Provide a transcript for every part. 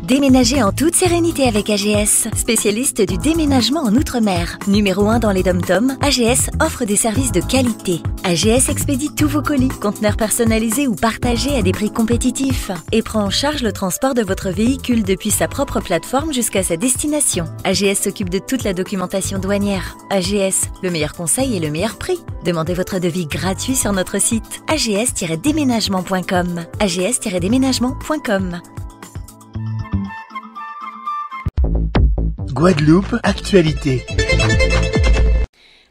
Déménagez en toute sérénité avec AGS, spécialiste du déménagement en Outre-mer. Numéro 1 dans les dom-toms, AGS offre des services de qualité. AGS expédie tous vos colis, conteneurs personnalisés ou partagés à des prix compétitifs et prend en charge le transport de votre véhicule depuis sa propre plateforme jusqu'à sa destination. AGS s'occupe de toute la documentation douanière. AGS, le meilleur conseil et le meilleur prix. Demandez votre devis gratuit sur notre site ags-déménagement.com. ags-déménagement.com. Guadeloupe, actualité.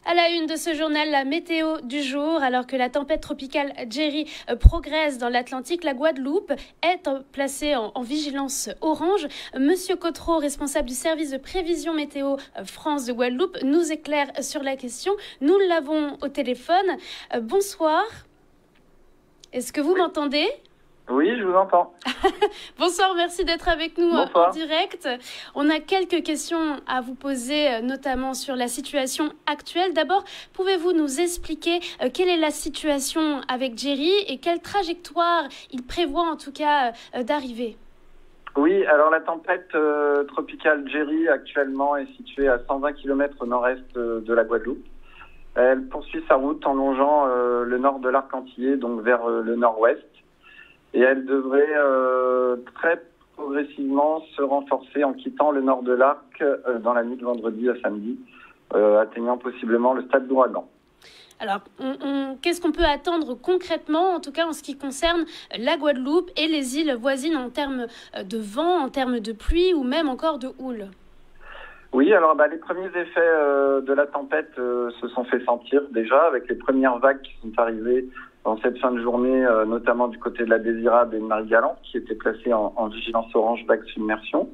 À la une de ce journal, la météo du jour. Alors que la tempête tropicale Jerry progresse dans l'Atlantique, la Guadeloupe est placée en vigilance orange. Monsieur Cotreau, responsable du service de prévision météo France de Guadeloupe, nous éclaire sur la question. Nous l'avons au téléphone. Bonsoir. Est-ce que vous m'entendez ? Oui, je vous entends. Bonsoir, merci d'être avec nous en direct. On a quelques questions à vous poser, notamment sur la situation actuelle. D'abord, pouvez-vous nous expliquer quelle est la situation avec Jerry et quelle trajectoire il prévoit en tout cas d'arriver ? Oui, alors la tempête tropicale Jerry actuellement est située à 120 km au nord-est de la Guadeloupe. Elle poursuit sa route en longeant le nord de l'arc antillais, donc vers le nord-ouest. Et elle devrait très progressivement se renforcer en quittant le nord de l'arc dans la nuit de vendredi à samedi, atteignant possiblement le stade d'ouragan. Alors, qu'est-ce qu'on peut attendre concrètement, en tout cas en ce qui concerne la Guadeloupe et les îles voisines en termes de vent, en termes de pluie ou même encore de houle ? Oui, alors les premiers effets de la tempête se sont fait sentir déjà avec les premières vagues qui sont arrivées dans cette fin de journée, notamment du côté de la Désirade et de Marie-Galante, qui étaient placés en vigilance orange vague submersion.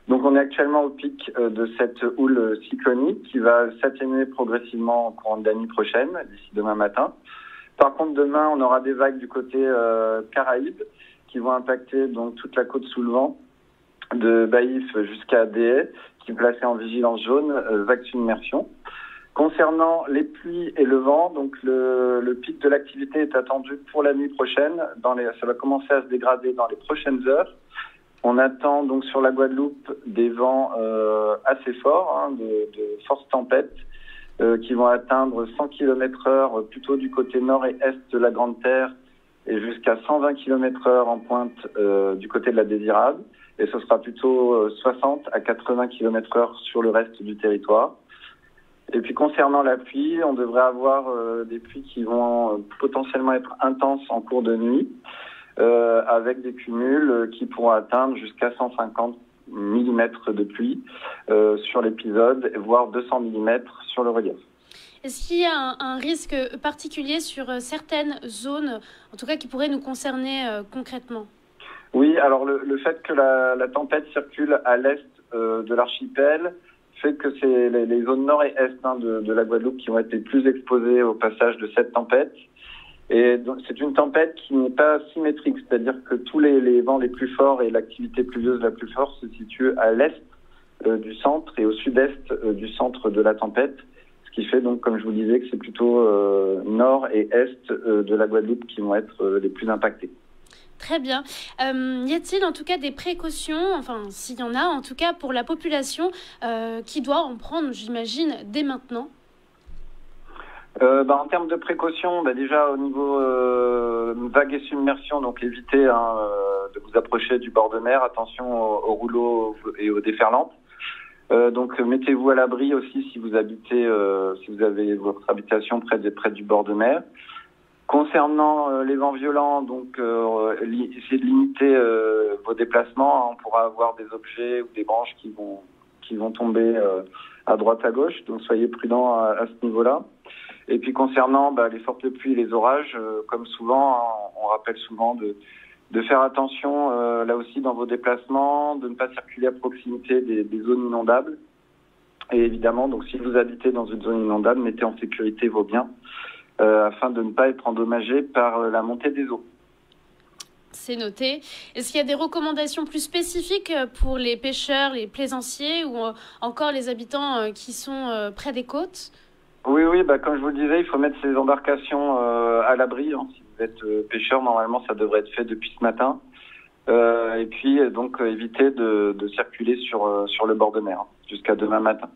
Donc on est actuellement au pic de cette houle cyclonique qui va s'atténuer progressivement au courant de la nuit prochaine, d'ici demain matin. Par contre, demain, on aura des vagues du côté Caraïbes qui vont impacter donc toute la côte sous le vent, de Baïf jusqu'à Déhay, qui est placée en vigilance jaune, vague submersion. Concernant les pluies et le vent, donc le pic de l'activité est attendu pour la nuit prochaine. Ça va commencer à se dégrader dans les prochaines heures. On attend donc sur la Guadeloupe des vents assez forts, de fortes tempêtes qui vont atteindre 100 km/h plutôt du côté nord et est de la Grande Terre et jusqu'à 120 km/h en pointe du côté de la Désirade. Et ce sera plutôt 60 à 80 km/h sur le reste du territoire. Et puis concernant la pluie, on devrait avoir des pluies qui vont potentiellement être intenses en cours de nuit, avec des cumuls qui pourront atteindre jusqu'à 150 mm de pluie sur l'épisode, voire 200 mm sur le relief. Est-ce qu'il y a un risque particulier sur certaines zones, en tout cas qui pourrait nous concerner concrètement ? Oui, alors le fait que la tempête circule à l'est de l'archipel fait que c'est les zones nord et est de la Guadeloupe qui vont être les plus exposées au passage de cette tempête. Et donc, c'est une tempête qui n'est pas symétrique, c'est-à-dire que tous les vents les plus forts et l'activité pluvieuse la plus forte se situent à l'est du centre et au sud-est du centre de la tempête, ce qui fait donc, comme je vous disais, que c'est plutôt nord et est de la Guadeloupe qui vont être les plus impactés. Très bien. Y a-t-il en tout cas des précautions, enfin s'il y en a en tout cas pour la population qui doit en prendre, j'imagine, dès maintenant ? En termes de précautions, déjà au niveau vague et submersion, donc évitez de vous approcher du bord de mer, attention aux rouleaux et aux déferlantes. Donc mettez-vous à l'abri aussi si vous avez votre habitation près du bord de mer. Concernant les vents violents, donc essayez de limiter vos déplacements. On pourra avoir des objets ou des branches qui vont tomber à droite à gauche, donc soyez prudents à ce niveau-là. Et puis concernant les fortes pluies et les orages, comme souvent, on rappelle souvent de faire attention là aussi dans vos déplacements, de ne pas circuler à proximité des zones inondables. Et évidemment, donc si vous habitez dans une zone inondable, mettez en sécurité vos biens afin de ne pas être endommagé par la montée des eaux. C'est noté. Est-ce qu'il y a des recommandations plus spécifiques pour les pêcheurs, les plaisanciers ou encore les habitants qui sont près des côtes ? Oui, comme je vous le disais, il faut mettre ces embarcations à l'abri. Si vous êtes pêcheur, normalement, ça devrait être fait depuis ce matin. Et puis donc éviter de circuler sur le bord de mer jusqu'à demain matin.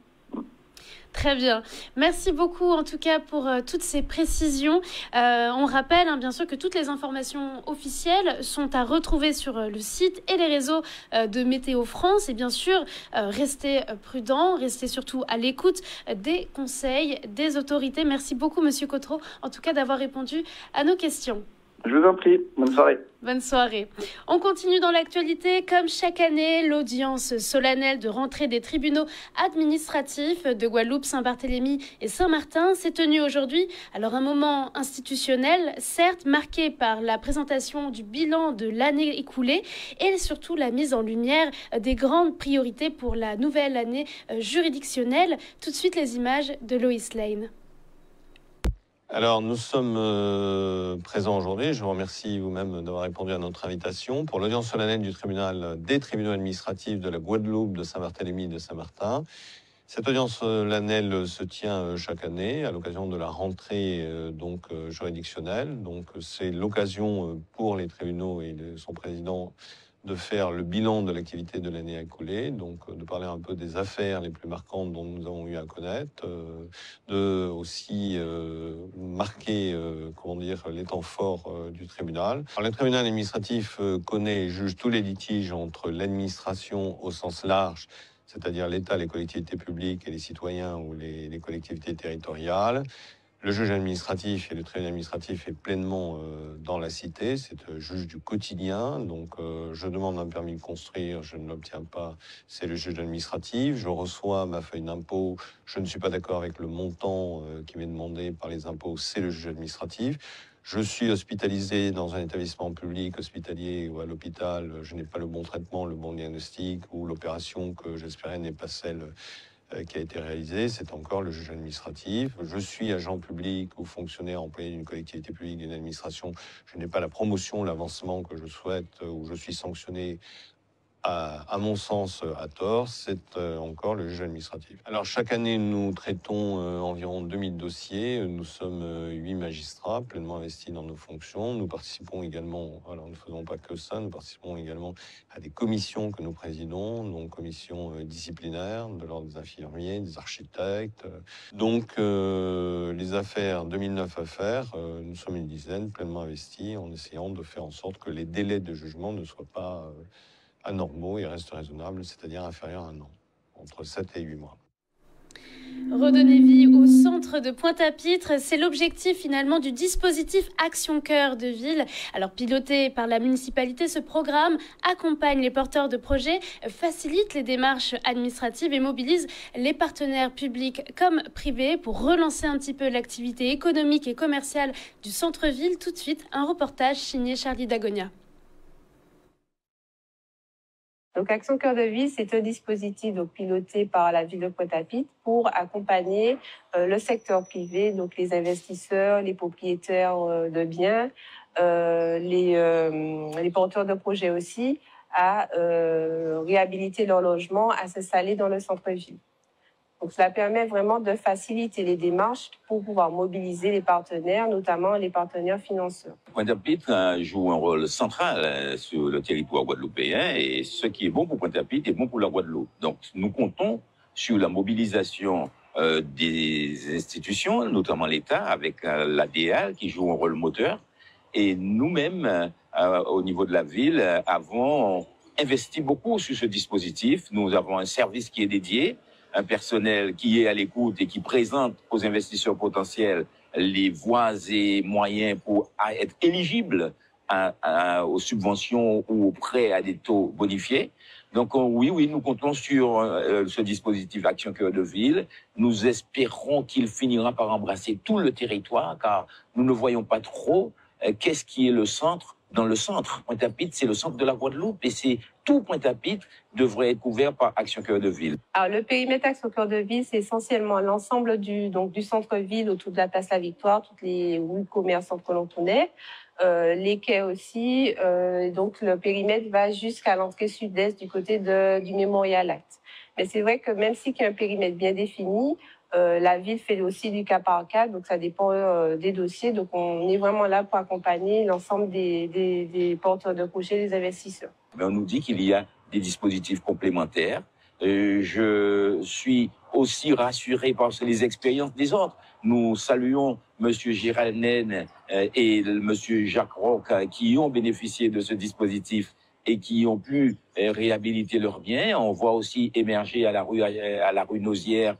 Très bien. Merci beaucoup en tout cas pour toutes ces précisions. On rappelle bien sûr que toutes les informations officielles sont à retrouver sur le site et les réseaux de Météo France. Et bien sûr, restez prudents, restez surtout à l'écoute des conseils des autorités. Merci beaucoup Monsieur Cottereau en tout cas d'avoir répondu à nos questions. Je vous en prie. Bonne soirée. Bonne soirée. On continue dans l'actualité. Comme chaque année, l'audience solennelle de rentrée des tribunaux administratifs de Guadeloupe, Saint-Barthélemy et Saint-Martin s'est tenue aujourd'hui. Alors un moment institutionnel, certes marqué par la présentation du bilan de l'année écoulée et surtout la mise en lumière des grandes priorités pour la nouvelle année juridictionnelle. Tout de suite les images de Lois Lane. Alors, nous sommes présents aujourd'hui. Je vous remercie vous-même d'avoir répondu à notre invitation pour l'audience solennelle du tribunal des tribunaux administratifs de la Guadeloupe, de Saint-Barthélemy et de Saint-Martin. Cette audience solennelle se tient chaque année à l'occasion de la rentrée juridictionnelle. Donc, c'est l'occasion pour les tribunaux et son président de faire le bilan de l'activité de l'année écoulée, donc de parler un peu des affaires les plus marquantes dont nous avons eu à connaître, de aussi marquer les temps forts du tribunal. Alors, le tribunal administratif connaît et juge tous les litiges entre l'administration au sens large, c'est-à-dire l'État, les collectivités publiques et les citoyens ou les collectivités territoriales. Le juge administratif et le tribunal administratif est pleinement dans la cité, c'est le juge du quotidien. Donc je demande un permis de construire, je ne l'obtiens pas, c'est le juge administratif. Je reçois ma feuille d'impôt, je ne suis pas d'accord avec le montant qui m'est demandé par les impôts, c'est le juge administratif. Je suis hospitalisé dans un établissement public hospitalier ou à l'hôpital, je n'ai pas le bon traitement, le bon diagnostic ou l'opération que j'espérais n'est pas celle qui a été réalisé, c'est encore le juge administratif. Je suis agent public ou fonctionnaire employé d'une collectivité publique, d'une administration. Je n'ai pas la promotion, l'avancement que je souhaite, ou je suis sanctionné à mon sens à tort, c'est encore le juge administratif. Alors chaque année, nous traitons environ 2000 dossiers. Nous sommes 8 magistrats pleinement investis dans nos fonctions. Nous participons également, alors nous ne faisons pas que ça, nous participons également à des commissions que nous présidons, donc commissions disciplinaires de l'ordre des infirmiers, des architectes. Donc les affaires, 2009 affaires, nous sommes une dizaine pleinement investis en essayant de faire en sorte que les délais de jugement ne soient pas anormaux et restent raisonnables, c'est-à-dire inférieurs à un an, entre 7 et 8 mois. Redonner vie au centre de Pointe-à-Pitre, c'est l'objectif finalement du dispositif Action Cœur de Ville. Alors piloté par la municipalité, ce programme accompagne les porteurs de projets, facilite les démarches administratives et mobilise les partenaires publics comme privés pour relancer un petit peu l'activité économique et commerciale du centre-ville. Tout de suite, un reportage signé Charlie Dagonia. Donc, Action Cœur de Ville, c'est un dispositif piloté par la ville de Pointe-à-Pitre pour accompagner le secteur privé, donc les investisseurs, les propriétaires de biens, les porteurs de projets aussi, à réhabiliter leur logement, à s'installer dans le centre-ville. Donc, cela permet vraiment de faciliter les démarches pour pouvoir mobiliser les partenaires, notamment les partenaires financeurs. Pointe-à-Pitre joue un rôle central sur le territoire guadeloupéen et ce qui est bon pour Pointe-à-Pitre est bon pour la Guadeloupe. Donc, nous comptons sur la mobilisation des institutions, notamment l'État, avec l'ADL qui joue un rôle moteur. Et nous-mêmes, au niveau de la ville, avons investi beaucoup sur ce dispositif. Nous avons un service qui est dédié, un personnel qui est à l'écoute et qui présente aux investisseurs potentiels les voies et moyens pour être éligibles aux subventions ou aux prêts à des taux bonifiés. Donc oui, nous comptons sur ce dispositif Action Cœur de Ville. Nous espérons qu'il finira par embrasser tout le territoire, car nous ne voyons pas trop qu'est-ce qui est le centre. Dans le centre, Pointe-à-Pitre, c'est le centre de la Guadeloupe et c'est tout Pointe-à-Pitre devrait être couvert par Action Cœur de Ville. Alors, le périmètre Action Cœur de Ville, c'est essentiellement l'ensemble du centre-ville autour de la place La Victoire, toutes les rues commerçantes que l'on connaît, les quais aussi. Donc, le périmètre va jusqu'à l'entrée sud-est du côté du Mémorial Act. Mais c'est vrai que même s'il y a un périmètre bien défini, La ville fait aussi du cas par cas, donc ça dépend des dossiers. Donc on est vraiment là pour accompagner l'ensemble des porteurs de projets, des investisseurs. Mais on nous dit qu'il y a des dispositifs complémentaires. Je suis aussi rassuré par les expériences des autres. Nous saluons M. Gérald Naine et M. Jacques Roch qui ont bénéficié de ce dispositif et qui ont pu réhabiliter leurs biens. On voit aussi émerger à la rue Nausière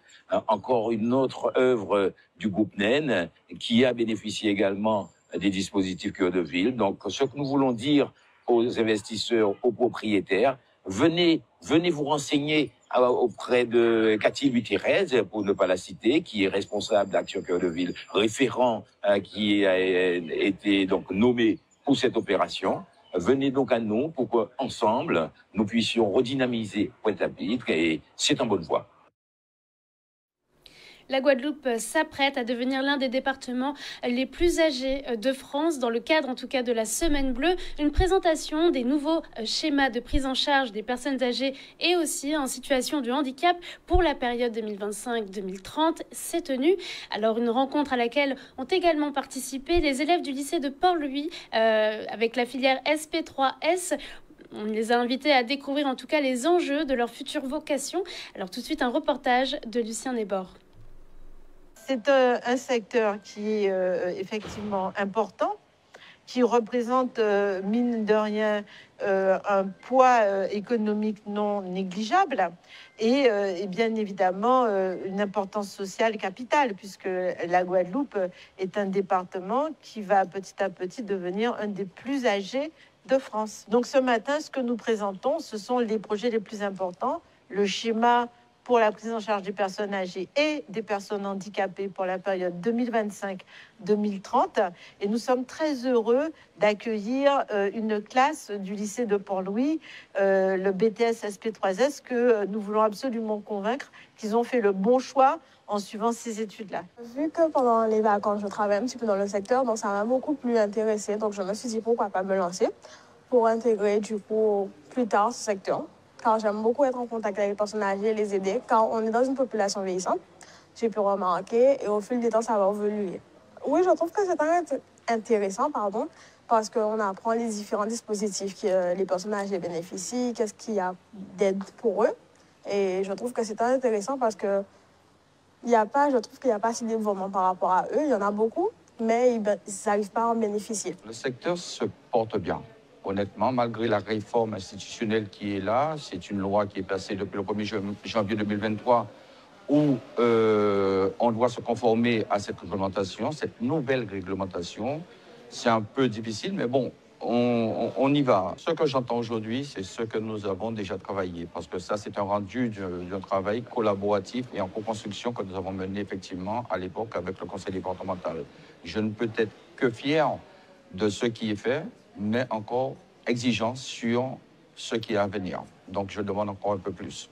encore une autre œuvre du groupe Naine qui a bénéficié également des dispositifs Cœur de Ville. Donc, ce que nous voulons dire aux investisseurs, aux propriétaires, venez vous renseigner auprès de Cathy Louis-Thérèse, pour ne pas la citer, qui est responsable d'Action Cœur de Ville, référent qui a été donc nommé pour cette opération. Venez donc à nous pour qu'ensemble, nous puissions redynamiser Pointe-à-Pitre et c'est en bonne voie. La Guadeloupe s'apprête à devenir l'un des départements les plus âgés de France, dans le cadre en tout cas de la Semaine Bleue. Une présentation des nouveaux schémas de prise en charge des personnes âgées et aussi en situation de handicap pour la période 2025-2030 s'est tenue. Alors une rencontre à laquelle ont également participé les élèves du lycée de Port-Louis avec la filière SP3S. On les a invités à découvrir en tout cas les enjeux de leur future vocation. Alors tout de suite un reportage de Lucien Nébor. C'est un secteur qui est effectivement important, qui représente, mine de rien, un poids économique non négligeable et bien évidemment une importance sociale capitale, puisque la Guadeloupe est un département qui va petit à petit devenir un des plus âgés de France. Donc ce matin, ce que nous présentons, ce sont les projets les plus importants, le schéma pour la prise en charge des personnes âgées et des personnes handicapées pour la période 2025-2030. Et nous sommes très heureux d'accueillir une classe du lycée de Port-Louis, le BTS SP3S, que nous voulons absolument convaincre qu'ils ont fait le bon choix en suivant ces études-là. Vu que pendant les vacances, je travaille un petit peu dans le secteur, donc ça m'a beaucoup plus intéressée. Donc je me suis dit pourquoi pas me lancer pour intégrer du coup plus tard ce secteur. Car j'aime beaucoup être en contact avec les personnes âgées et les aider. Quand on est dans une population vieillissante, j'ai pu remarquer et au fil des temps, ça va évoluer. Oui, je trouve que c'est intéressant, parce qu'on apprend les différents dispositifs que les personnes âgées bénéficient, qu'est-ce qu'il y a d'aide pour eux. Et je trouve que c'est intéressant parce que je trouve qu'il n'y a pas assez de développement par rapport à eux. Il y en a beaucoup, mais ils n'arrivent pas à en bénéficier. Le secteur se porte bien. Honnêtement, malgré la réforme institutionnelle qui est là, c'est une loi qui est passée depuis le 1er janvier 2023 où on doit se conformer à cette réglementation, cette nouvelle réglementation. C'est un peu difficile, mais bon, on y va. Ce que j'entends aujourd'hui, c'est ce que nous avons déjà travaillé, parce que ça, c'est un rendu d'un travail collaboratif et en co-construction que nous avons mené effectivement à l'époque avec le conseil départemental. Je ne peux être que fier de ce qui est fait, mais encore exigeant sur ce qui est à venir. Donc, je demande encore un peu plus.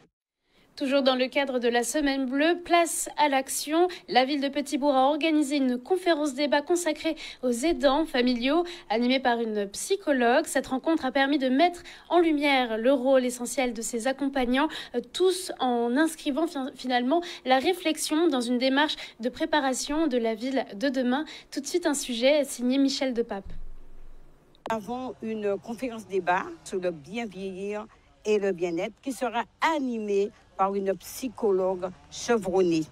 Toujours dans le cadre de la Semaine Bleue, place à l'action. La ville de Petit-Bourg a organisé une conférence débat consacrée aux aidants familiaux, animée par une psychologue. Cette rencontre a permis de mettre en lumière le rôle essentiel de ces accompagnants, tous en inscrivant finalement la réflexion dans une démarche de préparation de la ville de demain. Tout de suite un sujet signé Michel Depape. Nous avons une conférence débat sur le bien vieillir et le bien-être qui sera animée par une psychologue chevronnée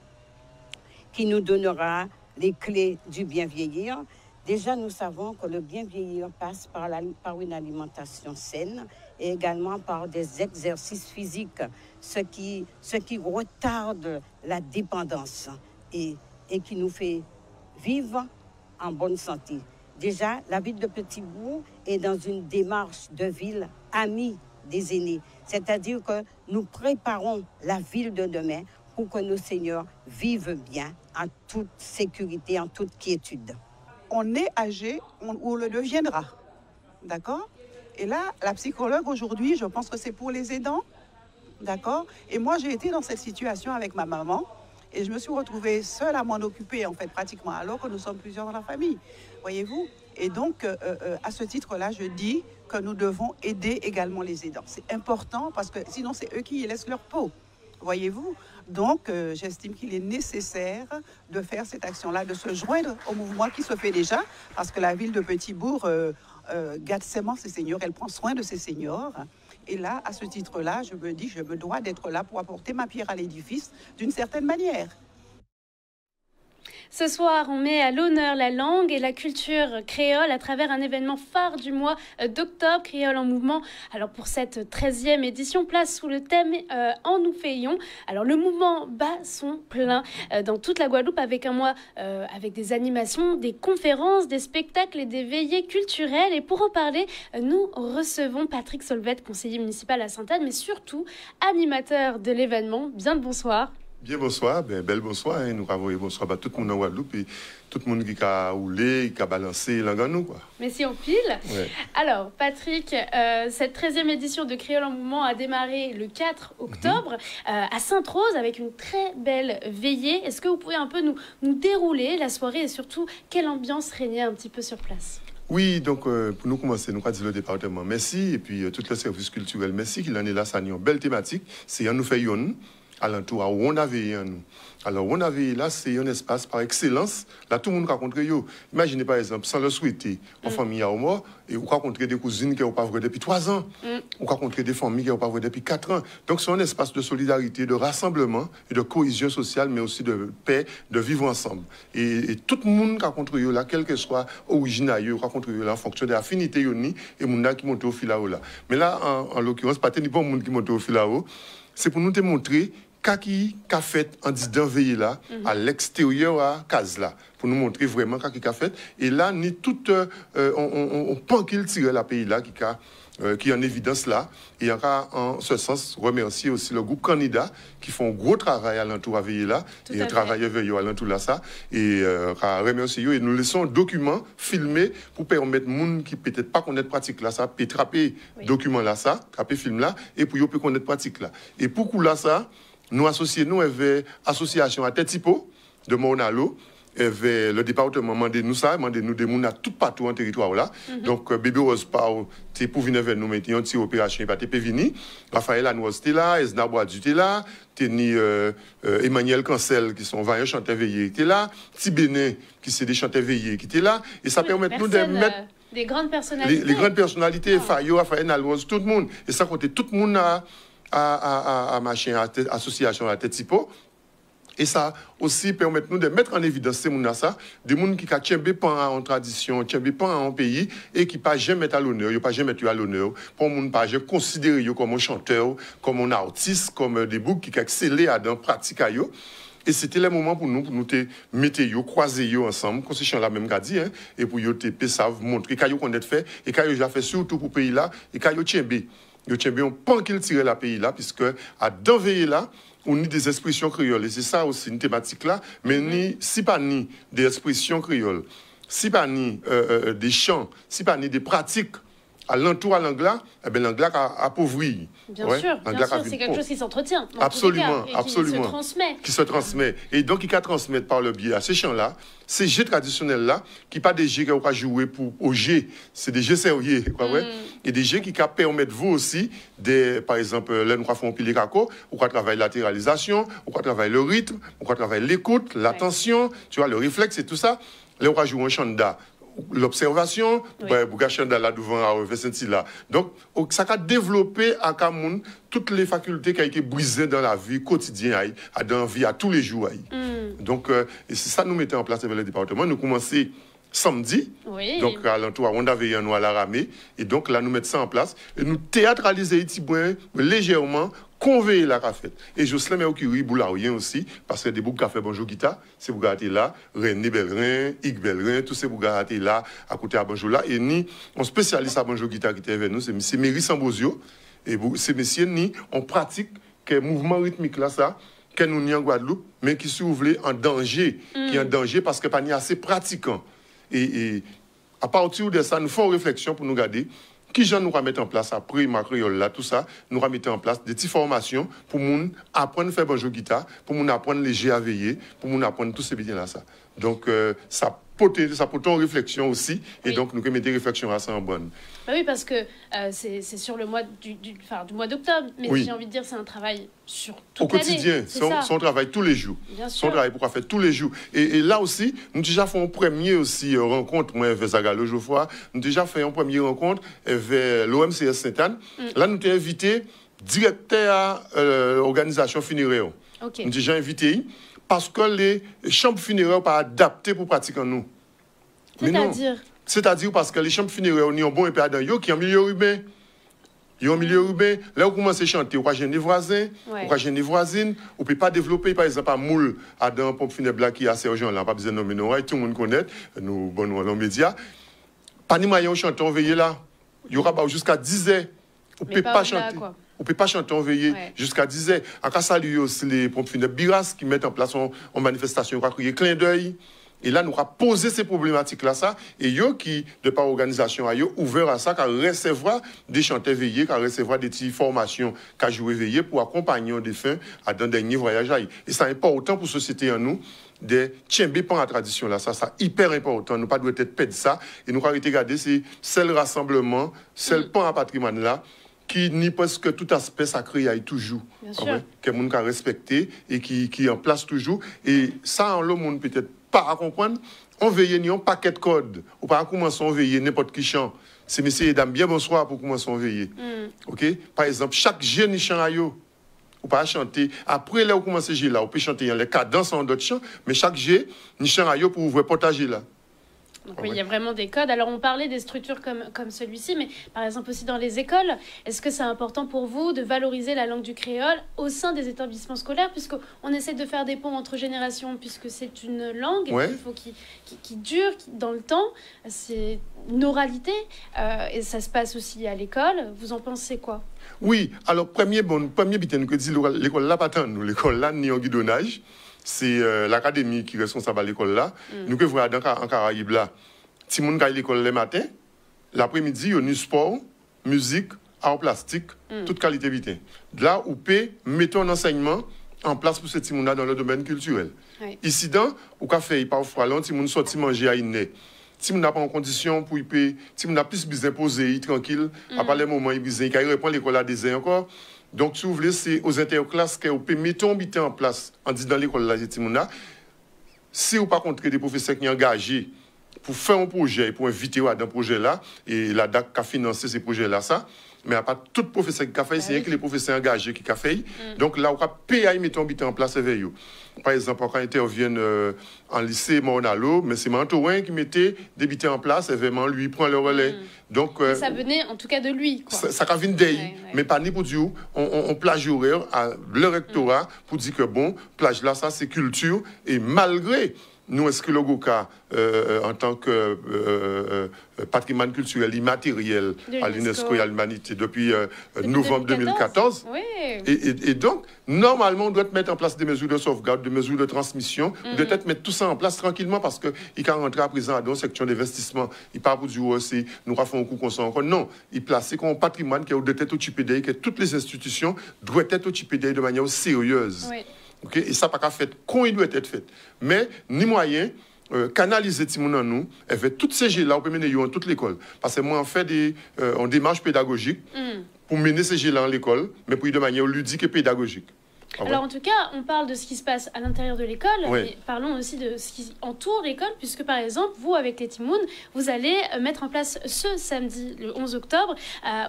qui nous donnera les clés du bien vieillir. Déjà, nous savons que le bien vieillir passe par une alimentation saine et également par des exercices physiques, ce qui retarde la dépendance et qui nous fait vivre en bonne santé. Déjà, la ville de Petit-Bourg est dans une démarche de ville amie des aînés. C'est-à-dire que nous préparons la ville de demain pour que nos seniors vivent bien, en toute sécurité, en toute quiétude. On est âgé, on le deviendra. D'accord? Et là, la psychologue aujourd'hui, je pense que c'est pour les aidants. D'accord? Et moi, j'ai été dans cette situation avec ma maman. Et je me suis retrouvée seule à m'en occuper, en fait, pratiquement, alors que nous sommes plusieurs dans la famille. Voyez-vous? Et donc, à ce titre-là, je dis que nous devons aider également les aidants. C'est important parce que sinon, c'est eux qui laissent leur peau. voyez-vous. Donc, j'estime qu'il est nécessaire de faire cette action-là, de se joindre au mouvement qui se fait déjà, parce que la ville de Petit-Bourg gâte sainement ses seniors, elle prend soin de ses seniors. Et là, à ce titre-là, je me dis, je me dois d'être là pour apporter ma pierre à l'édifice d'une certaine manière. Ce soir, on met à l'honneur la langue et la culture créole à travers un événement phare du mois d'octobre, Créole en mouvement. Alors pour cette 13e édition, place sous le thème En nous fayons. Alors le mouvement bat son plein dans toute la Guadeloupe avec un mois avec des animations, des conférences, des spectacles et des veillées culturelles. Et pour en parler, nous recevons Patrick Solvet, conseiller municipal à Sainte-Anne, mais surtout animateur de l'événement. Bien le bonsoir. Bien bonsoir, bel bonsoir. Hein. Nous avons bonsoir à tout le monde en Guadeloupe et tout le monde qui a roulé, qui a balancé l'anganou. Mais si on pile. Ouais. Alors, Patrick, cette 13e édition de Créole en mouvement a démarré le 4 octobre à Sainte-Rose avec une très belle veillée. Est-ce que vous pouvez un peu nous dérouler la soirée et surtout quelle ambiance régnait un petit peu sur place? Oui, donc pour nous commencer, nous avons dit le département merci et puis tout le service culturel merci qu'il en est là, ça a une belle thématique. C'est un nous fait yon. Alentour à où on avait nous. Alors, on avait là, c'est un espace par excellence. Là, tout le monde rencontre yo. Imaginez par exemple, sans le souhaiter, en famille à moi, et on rencontre des cousines qui n'ont pas vu depuis 3 ans. On rencontre des familles qui n'ont pas vu depuis 4 ans. Donc, c'est un espace de solidarité, de rassemblement et de cohésion sociale, mais aussi de paix, de vivre ensemble. Et tout le monde rencontre yo là, quel que soit originaire, rencontre yo là en fonction de l'affinité yoni et moun qui monte au fil là. Mais là, en l'occurrence, pas ni bon monde qui monte au fil là. C'est pour nous te montrer qui a fait en disant veiller là, à l'extérieur à case là, pour nous montrer vraiment qui a fait. Et là, ni tout, on pense qu'il tire la pays là, qui est en évidence là. Et en ce sens, remercier aussi le groupe candidat qui font un gros travail à l'entour à veiller là, tout et un travail veillé à l'entour là ça. Et remercier eux et nous laissons un document filmé pour permettre aux gens qui peut-être pas connaître pratique là ça, peut trapper document là ça, trapper film là, et pour eux peut connaître pratique là. Et pour coup là ça, nous associés nous avec l'association à Tetipo de Monalo, avec le département mandé nous des mouns à tout partout en territoire là. Donc bébé Rose Pau c'est pour venir vers nous mettre une petite opération pas te venir. Raphaël Anouaz était là, Esna Boadu était là, Teni Emmanuel Cancel qui sont vaillants chanteurs veillés était là, Tibéné qui c'est des chanteurs veillés qui étaient là et ça permet nous de mettre des grandes personnalités. Les grandes personnalités, Fayot, Raphaël Anouaz, tout le monde et ça comptait tout le monde à machin, à association à Tetipo. Et ça aussi permet nous de mettre en évidence ces gens des gens qui ont tchembé pas en tradition, tchembé pas en pays et qui pas jamais mettre à l'honneur, pas jamais mettre à l'honneur. Pour moun pas jamais considérer comme un chanteur, comme un artiste, comme des boucs qui excellent dans pratique yo. Et c'était le moment pour nous te mettre yo, croiser yo ensemble, comme c'est la même qu'a dit, hein, et pour yo te savent montrer qu'ayo qu'on est fait et qu'ayo déjà fait surtout pour pays là et qu'ayo tchembé. Yo tchembé on pas qu'il tire la pays là puisque à d'enveiller là on a des expressions créoles, et c'est ça aussi une thématique là, mais ni si pas ni des expressions créoles, si pas ni des chants, si pas ni des pratiques à l'entour à l'anglais, eh bien l'anglais a appauvri. Bien sûr, c'est quelque chose qui s'entretient. Absolument, et absolument. Qui se transmet. Qui se transmet. Et donc, il va transmettre par le biais à ces chants-là, ces jeux traditionnels-là, qui ne sont pas des jeux qui ont joué pour au jeu, c'est des jeux sérieux. Et des jeux qui permettent vous aussi, par exemple, là, nous faisons un pilier caco, on va travailler la latéralisation, on va travailler le rythme, on va travailler l'écoute, l'attention, tu vois, le réflexe et tout ça. Là, on va jouer un chant l'observation, là devant là. Donc, ça a développé à Cameroun toutes les facultés qui ont été brisées dans la vie quotidienne, dans la vie à tous les jours. Donc, et c'est ça que nous mettons en place avec le département. Nous commençons samedi, donc à l'entour, on avait un noir à la ramée, et donc là, nous mettons ça en place, et nous théâtralisons légèrement, conveiller la café. Et Jocelyn Mercury, Boulaoyen aussi, parce que des boucs café Bonjour Guita, c'est boucs là, René Bellerin, Yves Bellerin, tous ces boucs là, à côté à Bonjour là, et ni, on spécialiste à Bonjour Guita qui était avec nous, c'est M. Méry Sambosio, et c'est M. ni, on pratique que mouvement rythmique là, ça, que nous n'y en Guadeloupe, mais qui s'ouvre en danger, qui est en danger parce que pas ni assez pratiquant. Et à partir de ça, nous faisons une réflexion pour nous garder qui gens nous va mettre en place après ma créole là, tout ça, nous va mettre en place des petites formations pour nous apprendre à faire bonjour guitare, pour nous apprendre les jeux à veiller, pour nous apprendre tous ces biens là ça. Donc ça ça porte en réflexion aussi. Et donc, nous mettons des réflexions à ça en bonne. Bah oui, parce que c'est sur le mois du mois d'octobre. Mais j'ai envie de dire, c'est un travail sur toute l'année. Au quotidien, son travail tous les jours. Bien sûr. Son travail pour faire tous les jours. Et là aussi, nous déjà fait une première aussi rencontre, moi, avec Zagalo Geoffroy. Nous déjà fait une première rencontre avec l'OMCS Sainte-Anne. Là, nous t'avons invité directeur à l'organisation funéraire. Nous déjà invité parce que les chambres funéraires sont pas adaptées pour pratiquer en nous. C'est-à-dire parce que les chambres funéraires ont un bon épée qui est en milieu urbain. Ils ont un milieu urbain. Là, vous commencez à chanter, vous avez des voisins, vous avez des voisines. Vous ne pouvez pas développer, par exemple, un moule à dans pompe funèbre qui est assez urgent. Là, pas besoin de nommer nos tout le monde connaît, nous, bon, dans les médias. Pas ni moyen de chanter, on veille là. Il y aura jusqu'à 10 heures. Vous ne pouvez pas chanter. Vous ne pouvez pas chanter, on veille jusqu'à 10 heures. En cas, saluer aussi les pompes funèbres Biras qui mettent en place en manifestation, on va crier clin d'œil. Et là, nous avons posé ces problématiques-là, ça, et yo qui, de par organisation, a ouvert à ça, qu'à recevoir des chanteurs veillés, qu'à recevoir des petites formations, qu'à jouer veillés pour accompagner des fins à dans dernier voyage. Et ça est important pour la société en nous, de tchember par la tradition là, ça hyper important. Nous ne devons pas être perdre ça, et nous avons regardé c'est le rassemblement, c'est le pan à patrimoine là, qui nie presque tout aspect sacré aille toujours, que le monde a respecté et qui est en place toujours. Et ça, le monde peut-être pas à comprendre. On veille ni un paquet de codes. Ou pas commencer à veiller n'importe qui chant. C'est messieurs et dames, bien bonsoir pour commencer à veiller. OK? Par exemple, chaque jeune chant à yo. Ou pas chanter. Après là, vous commencez à jouer là. On peut chanter les cadences en d'autres chants. Mais chaque jeune chant à yo pour ouvrir potager là. Donc, oui, il y a vraiment des codes. Alors, on parlait des structures comme celui-ci, mais par exemple aussi dans les écoles, est-ce que c'est important pour vous de valoriser la langue du créole au sein des établissements scolaires, puisqu'on essaie de faire des ponts entre générations, puisque c'est une langue il faut qui dure dans le temps, c'est une oralité, et ça se passe aussi à l'école. Vous en pensez quoi? Oui, alors premier bitin que dit l'école là pas tant nous, l'école là ni en guidonnage. C'est l'académie qui est responsable à l'école là. Nous que voir dans en Caraïbes là. Si moun gagne l'école le matin, l'après-midi, il y a sport, musique, art plastique, toute qualité vitale. Là où peut mettre un enseignement en place pour ces petits moun dans le domaine culturel. Ici dans au café parfois là, si moun sorti manger à une si moun n'a pas en condition pour y payer, si moun n'a plus besoin poser tranquille, à part les moments il besoin qu'il répond l'école à des encore. Donc, si vous voulez, c'est aux interclasses que vous pouvez mettre en place, en disant dans l'école là, si vous pas contre des professeurs qui sont engagés pour faire un projet, pour inviter à un projet là, et la DAC a financé ces projets-là, ça, mais à part tout professeur qui a fait, c'est que les professeurs engagés qui a fait. Donc là, on va payer à mettre en place avec eux. Par exemple, quand ils interviennent en lycée Mornalo, mais c'est Mantorin qui mettait des bitins en place, et vraiment, lui, prend le relais. Donc, ça venait en tout cas de lui. Quoi. Ça vient d'eux, mais pas ni pour dire, on plage horaire à le rectorat pour dire que bon, plage là, ça c'est culture, et malgré nous, est-ce que le Goka, en tant que patrimoine culturel immatériel à l'UNESCO et à l'humanité depuis novembre 2014, et donc, normalement, on doit mettre en place des mesures de sauvegarde, des mesures de transmission, on doit mettre tout ça en place tranquillement parce qu'il can rentrer à présent dans une section d'investissement. Il ne parle pas pour dire aussi, nous avons fait un coup qu'on s'en encore. Non, il place comme un patrimoine qui doit être occupé d'eux, que toutes les institutions doivent être occupées d'eux de manière sérieuse. Okay? Et ça, pas qu'à fait quand il doit être fait. Mais, ni moyen, canaliser Timoun en nous, et fait toutes ces jeux-là, on peut mener dans toute l'école. Parce que moi, on fait des démarches pédagogiques pour mener ces jeux-là en l'école, mais pour y de manière ludique et pédagogique. Alors en tout cas, on parle de ce qui se passe à l'intérieur de l'école, mais parlons aussi de ce qui entoure l'école, puisque par exemple, vous, avec les Timouns, vous allez mettre en place ce samedi, le 11 octobre,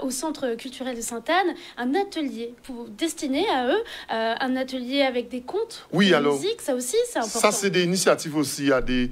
au Centre culturel de Sainte-Anne, un atelier destiné à eux, un atelier avec des contes, de musique, ça aussi, c'est important. Ça, c'est des initiatives aussi à des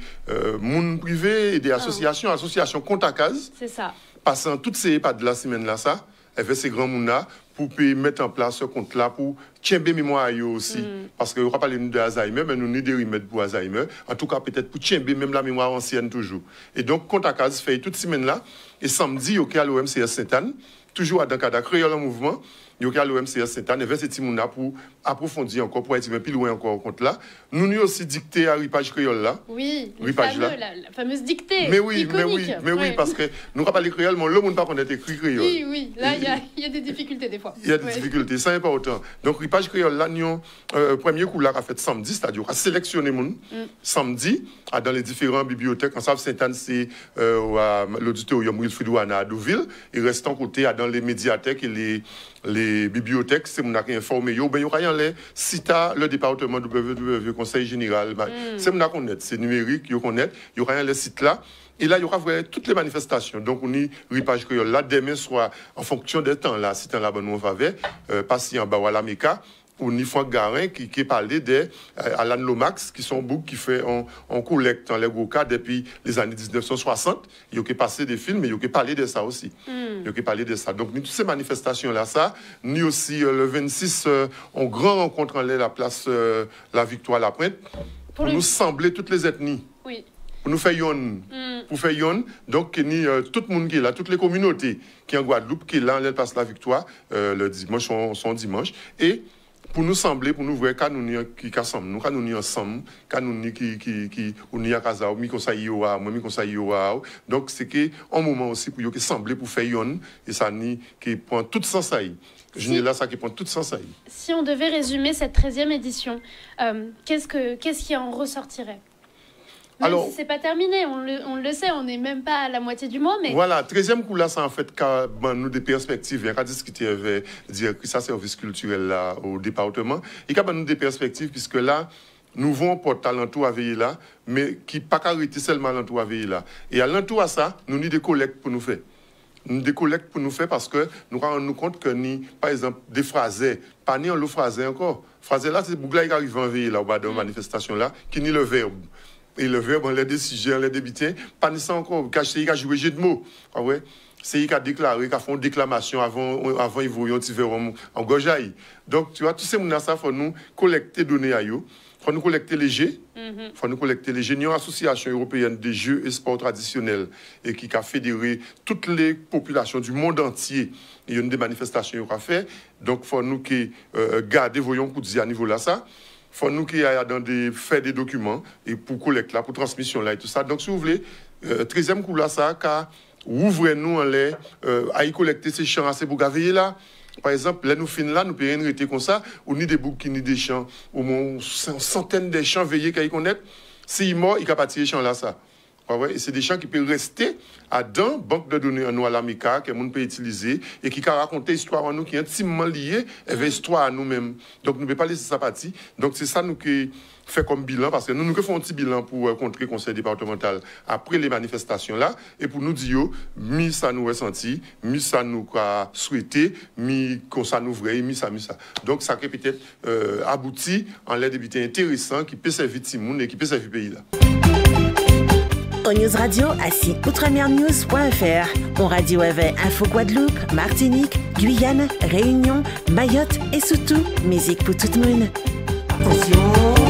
mondes privés et des associations compte à case. C'est ça. Passant toutes ces pas de la semaine-là, ça, avec ces grands mondes-là, pour mettre en place ce compte-là, pour tchember mémoire aussi. Parce que on va parler de Alzheimer, mais nous avons des remèdes pour Alzheimer. En tout cas, peut-être pour tchember même la mémoire ancienne toujours. Et donc, compte à case fait toute semaine-là. Et samedi, au cas à l'OMCS Sainte-Anne, toujours à Dankada, créer le mouvement. il y a l'OMCS Sainte-Anne, et c'est Timouna pour approfondir encore, pour être plus loin encore au compte là. Nous nous aussi dicté à Ripage Créole là. Oui, la fameuse dictée. Mais oui, iconique. Oui, parce que nous ne parlons pas créole, mais le monde ne connaît pas écrit créole. Oui, là, il y a des difficultés des fois. Il y a des difficultés, ça n'est pas autant. Donc, Ripage Créole là, nous, premier coup là, a fait samedi, c'est-à-dire a sélectionné mon samedi dans les différentes bibliothèques. En Sainte-Anne, c'est l'auditorium Wilfrid-Ouana à Deauville. Il reste en côté dans les médiathèques et les bibliothèques, c'est mon qui informé. Il y a les sites, le département du Conseil général. C'est mon connaît, c'est numérique, il y aura les sites là. Et là, il y aura toutes les manifestations. Donc, on y Ripage Créole là, demain soir, en fonction des temps là, si tu là, nous on va passer en Bawala Meka. On y Franck Garin qui parlait d'Alan Lomax, qui sont beaucoup qui fait en collecte dans les gros cas depuis les années 1960. Il y a passé des films, mais il y a parlé de ça aussi. Il y a parlé de ça. Donc, toutes ces manifestations-là, ça, nous aussi, le 26, on grand rencontre en la place La Victoire La Pointe pour nous sembler toutes les ethnies. Oui. Pour nous faire yon. Pour faire yon. Donc, tout le monde qui est là, toutes les communautés qui sont en Guadeloupe, qui est là, on passe La Victoire le dimanche, son dimanche. Et pour nous sembler, pour nous voir quand nous qui ensemble, nous quand nous ensemble, quand nous qui on y a casa, mi conseil yoa, moi mi conseil yoa. Donc c'est que un moment aussi pour yo qui sembler pour faire yon et ça ni qui prend tout sens ça. Je n'ai là ça qui prend tout sens ça. Si on devait résumer cette 13e édition, qu'est-ce qui en ressortirait? Même si c'est pas terminé, on le sait, on n'est même pas à la moitié du mois, mais... Voilà, 13e coup là, ça en fait, nous des perspectives, il y a discuté avec le service culturel là, au département, il y a nous des perspectives, puisque là, nous vont porter à l'entour à veiller là, mais qui pas arrêter seulement à l'entour à veiller là. Et à l'entour à ça, nous avons des collectes pour nous faire. Nous des collectes pour nous faire parce que nous rendons compte que ni, par exemple, des phrases, pas ni en l'eau phrase encore. Phrase là, c'est Bougla qui arrive en veiller là, au bas de la manifestation là, qui ni le verbe. Et le verbe, on l'a décidé, on l'a débité, pas nécessairement encore, c'est il a joué jeu de mots. Ah ouais? C'est il qui a déclaré, qui a fait une déclamation avant ils voyaient un petit verbe en gojaï. Donc, tu vois, tous ces gens-là, il faut nous collecter des données à eux. Il faut nous collecter les jeux. Il faut nous collecter les jeux. Il y a une association européenne des jeux et sports traditionnels et qui a fédéré toutes les populations du monde entier. Il y a une des manifestations qui a fait. Donc, il faut nous garder, voyons, pour dire à niveau là, ça. Il faut nous qui aillent dans faire des documents et pour collecte là, pour transmission là et tout ça. Donc, si vous voulez, 13e coup là, ça, car ouvrez-nous en l'air, à y collecter ces champs assez pour gaver là. Par exemple, là, nous finissons là, nous pouvons arrêter comme ça, ou ni des boucs, ni des champs, au moins centaines de champs veillés qu'ils connaissent. S'ils meurent, ils peuvent partir les champs là, ça. Ouais, c'est des champs qui peuvent rester dans banque de données en nous à l'AMICA, que nous peut utiliser, et qui peuvent raconter l'histoire en nous, qui est intimement liée avec l'histoire à nous-mêmes. Donc, nous ne pouvons pas laisser ça partir. Donc, c'est ça nous qui fait comme bilan, parce que nous faisons un petit bilan pour contrer le conseil départemental après les manifestations là, et pour nous dire, mi ça nous ressenti, mi ça nous a souhaité, mi qu'on ça nous vrai, mi ça. Donc, ça peut peut-être aboutir en l'aide débuté intéressant qui peut servir tout le monde et qui peut servir le pays là. Au News Radio à site outremernews.fr. On radio avec Info Guadeloupe, Martinique, Guyane, Réunion, Mayotte et surtout musique pour tout le monde. Attention.